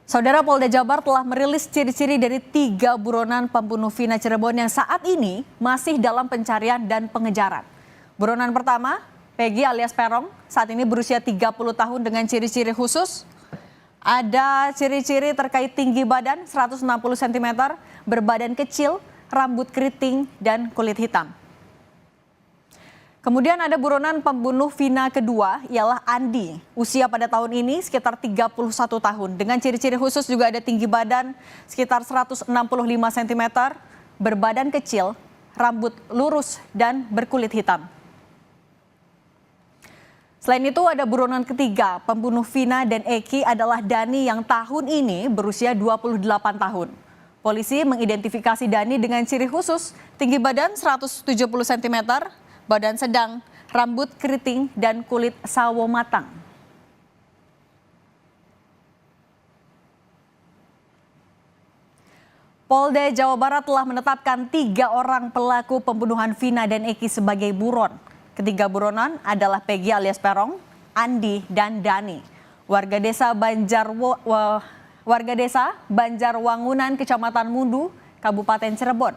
Saudara, Polda Jabar telah merilis ciri-ciri dari 3 buronan pembunuh Vina Cirebon yang saat ini masih dalam pencarian dan pengejaran. Buronan pertama, Peggy alias Peron, saat ini berusia 30 tahun dengan ciri-ciri khusus. Ada ciri-ciri terkait tinggi badan 160 cm, berbadan kecil, rambut keriting, dan kulit hitam. Kemudian ada buronan pembunuh Vina kedua, ialah Andi. Usia pada tahun ini sekitar 31 tahun. Dengan ciri-ciri khusus juga ada tinggi badan sekitar 165 cm, berbadan kecil, rambut lurus, dan berkulit hitam. Selain itu ada buronan ketiga, pembunuh Vina dan Eki adalah Dani yang tahun ini berusia 28 tahun. Polisi mengidentifikasi Dani dengan ciri khusus, tinggi badan 170 cm, badan sedang, rambut keriting, dan kulit sawo matang. Polda Jawa Barat telah menetapkan 3 orang pelaku pembunuhan Vina dan Eki sebagai buron. Ketiga buronan adalah Peggy alias Peron, Andi, dan Dani. Warga desa Banjarwangunan, Kecamatan Mundu, Kabupaten Cirebon.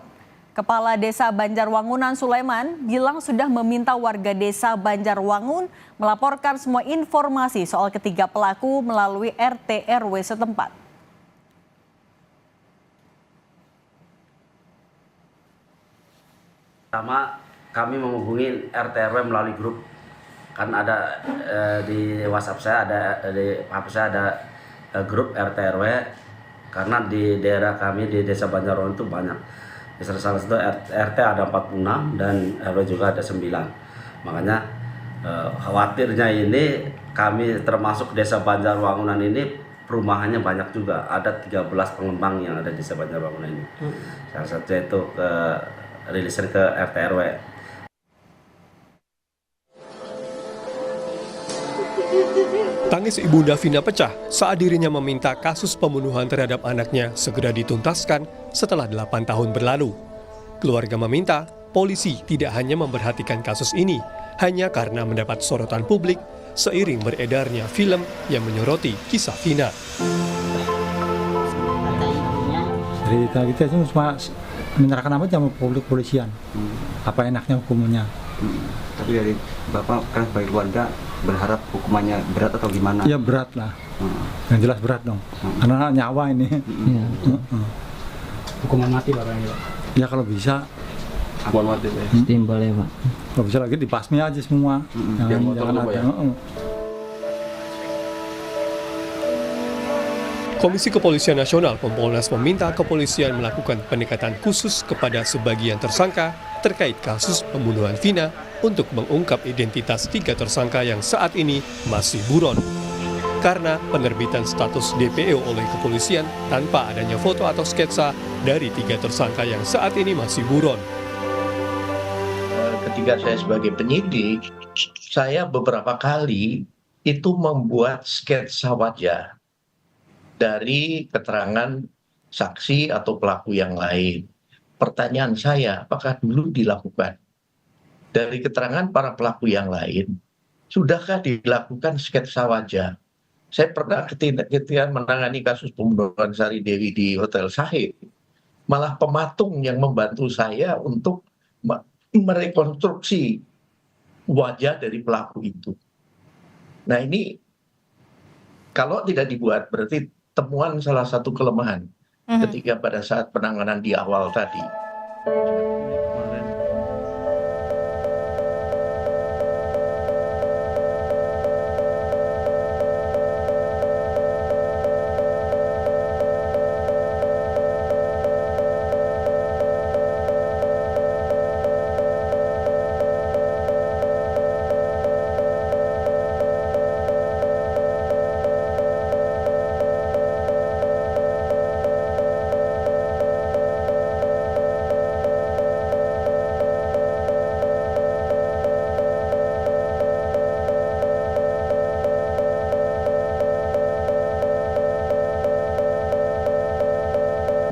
Kepala Desa Banjarwangunan Sulaiman bilang sudah meminta warga desa Banjarwangun melaporkan semua informasi soal ketiga pelaku melalui RT RW setempat. Pertama, kami menghubungi RT RW melalui grup. Kan ada di WhatsApp saya, di HP saya ada grup RT RW, karena di daerah kami di Desa Banjarwangun itu banyak. Salah satu RT ada 46 dan RW juga ada 9. Makanya khawatirnya ini kami termasuk Desa Banjarwangunan ini perumahannya banyak juga. Ada 13 pengembang yang ada di Desa Banjarwangunan ini. Salah satu itu rilisan ke RT RW. Tangis ibunda Vina pecah saat dirinya meminta kasus pembunuhan terhadap anaknya segera dituntaskan setelah 8 tahun berlalu. Keluarga meminta polisi tidak hanya memperhatikan kasus ini hanya karena mendapat sorotan publik seiring beredarnya film yang menyoroti kisah Vina. Cerita kita itu cuma menyerahkan apa sama publik polisian. Apa enaknya hukumannya. Tapi dari Bapak kan sebagai keluarga berharap hukumannya berat atau gimana? Ya berat lah, yang jelas berat dong, karena nyawa ini. Hukuman mati Bapak ini, Pak? Ya kalau bisa. Hukuman mati, Pak? Setimpal ya, Pak? Kalau bisa lagi dibasmi aja semua. Jangan ada. Komisi Kepolisian Nasional Kompolnas meminta kepolisian melakukan pendekatan khusus kepada sebagian tersangka terkait kasus pembunuhan Vina untuk mengungkap identitas 3 tersangka yang saat ini masih buron. Karena penerbitan status DPO oleh kepolisian tanpa adanya foto atau sketsa dari 3 tersangka yang saat ini masih buron. Ketika saya sebagai penyidik, saya beberapa kali itu membuat sketsa wajah dari keterangan saksi atau pelaku yang lain. Pertanyaan saya, apakah dulu dilakukan? Dari keterangan para pelaku yang lain, sudahkah dilakukan sketsa wajah? Saya pernah ketika menangani kasus pembunuhan Sari Dewi di Hotel Sahid, malah pematung yang membantu saya untuk merekonstruksi wajah dari pelaku itu. Nah ini, kalau tidak dibuat, berarti temuan salah satu kelemahan ketika pada saat penanganan di awal tadi.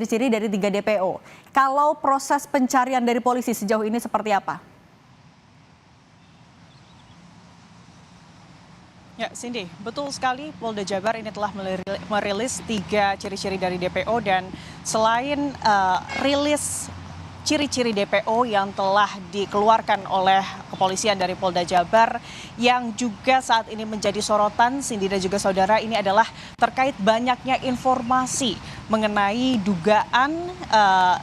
Ciri dari 3 DPO. Kalau proses pencarian dari polisi sejauh ini seperti apa? Ya, Cindy, betul sekali Polda Jabar ini telah merilis 3 ciri-ciri dari DPO dan selain rilis ciri-ciri DPO yang telah dikeluarkan oleh kepolisian dari Polda Jabar yang juga saat ini menjadi sorotan Cindy dan juga saudara ini adalah terkait banyaknya informasi mengenai dugaan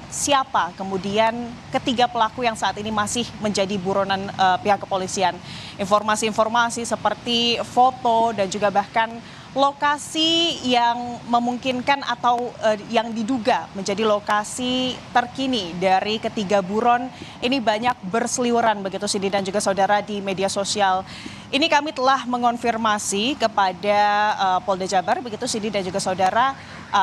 siapa kemudian ketiga pelaku yang saat ini masih menjadi buronan pihak kepolisian. Informasi-informasi seperti foto dan juga bahkan lokasi yang memungkinkan atau yang diduga menjadi lokasi terkini dari ketiga buron ini banyak berseliweran begitu Cindy dan juga saudara di media sosial. Ini kami telah mengonfirmasi kepada Polda Jabar begitu Cindy dan juga saudara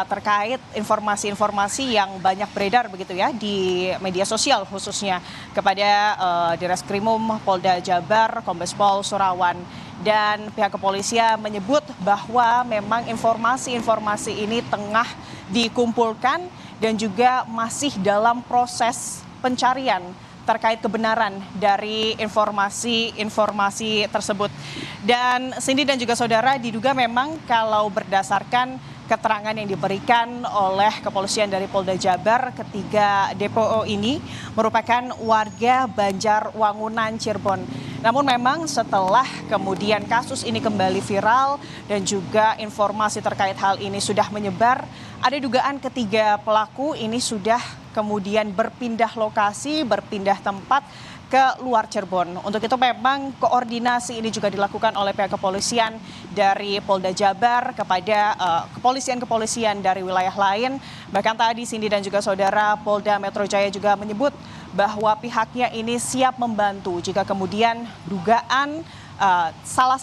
terkait informasi-informasi yang banyak beredar begitu ya di media sosial khususnya kepada Direskrimum Polda Jabar Kombes Pol Surawan. Dan pihak kepolisian menyebut bahwa memang informasi-informasi ini tengah dikumpulkan dan juga masih dalam proses pencarian terkait kebenaran dari informasi tersebut. Dan Cindy dan juga saudara diduga memang kalau berdasarkan keterangan yang diberikan oleh kepolisian dari Polda Jabar ketiga DPO ini merupakan warga Banjarwangunan Cirebon. Namun memang setelah kemudian kasus ini kembali viral dan juga informasi terkait hal ini sudah menyebar, ada dugaan ketiga pelaku ini sudah kemudian berpindah lokasi, berpindah tempat ke luar Cirebon. Untuk itu memang koordinasi ini juga dilakukan oleh pihak kepolisian dari Polda Jabar kepada kepolisian-kepolisian dari wilayah lain. Bahkan tadi Cindy dan juga saudara Polda Metro Jaya juga menyebut bahwa pihaknya ini siap membantu jika kemudian dugaan salah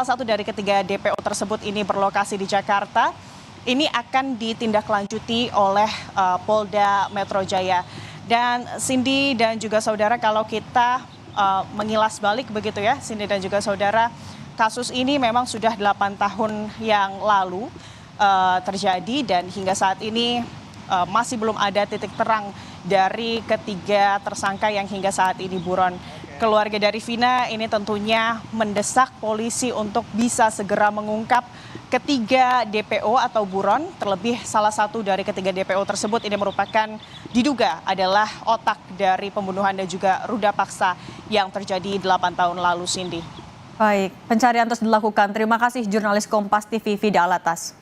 satu dari ketiga DPO tersebut ini berlokasi di Jakarta, ini akan ditindaklanjuti oleh Polda Metro Jaya. Dan Cindy dan juga saudara kalau kita mengilas balik begitu ya Cindy dan juga saudara, kasus ini memang sudah 8 tahun yang lalu terjadi dan hingga saat ini masih belum ada titik terang dari ketiga tersangka yang hingga saat ini buron. Keluarga dari Vina ini tentunya mendesak polisi untuk bisa segera mengungkap ketiga DPO atau buron, terlebih salah satu dari ketiga DPO tersebut ini merupakan diduga adalah otak dari pembunuhan dan juga ruda paksa yang terjadi 8 tahun lalu Cindy. Baik, pencarian terus dilakukan. Terima kasih jurnalis Kompas TV Vida Alatas.